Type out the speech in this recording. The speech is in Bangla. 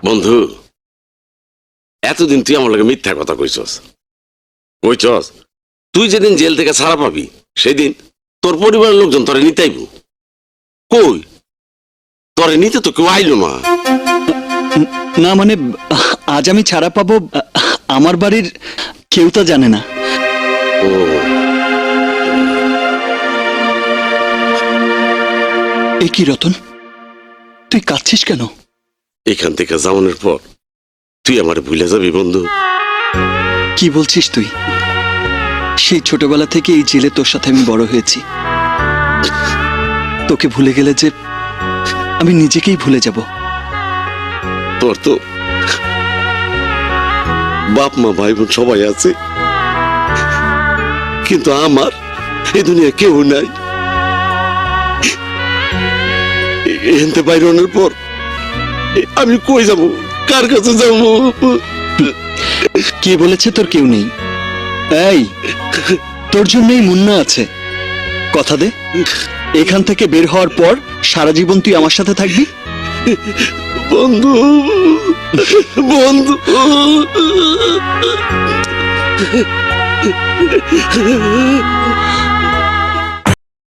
বন্ধু, এতদিন তুই আমার লগে মিথ্যা কথা কইছস। তুই যেদিন জেল থেকে ছাড়া পাবি সেদিন তোর পরিবারের লোকজন তোরে নিতে আইব। কই, তোরে নিতে তো কেউ আইলো না। না মানে আজ আমি ছাড়া পাবো আমার বাড়ির কেউ তা জানে না। ও, এ কি রতন, তুই কাঁদছিস কেন? এখান থেকে যাওয়ানোর পর তুই আমার ভুলে যাবি বন্ধু। কি বলছিস তুই? সেই ছোটবেলা থেকে এই জেলে তোর সাথে আমি বড় হয়েছি। তোকে ভুলে গেলে যে আমি নিজেকেই ভুলে যাব। তোর তো বাপ মা ভাই বোন সবাই আছে, কিন্তু আমার এই দুনিয়া কেউ নাই। এনতে বাইরনের পর আমি কই যাব, কার কাছে যাব? কে বলেছে তোর কেউ নেই? এই, তোর জন্যই মুন্না আছে। কথা দে, এখান থেকে বের হওয়ার পর সারা জীবন তুই আমার সাথে থাকবি। বন্ধু, বন্ধু।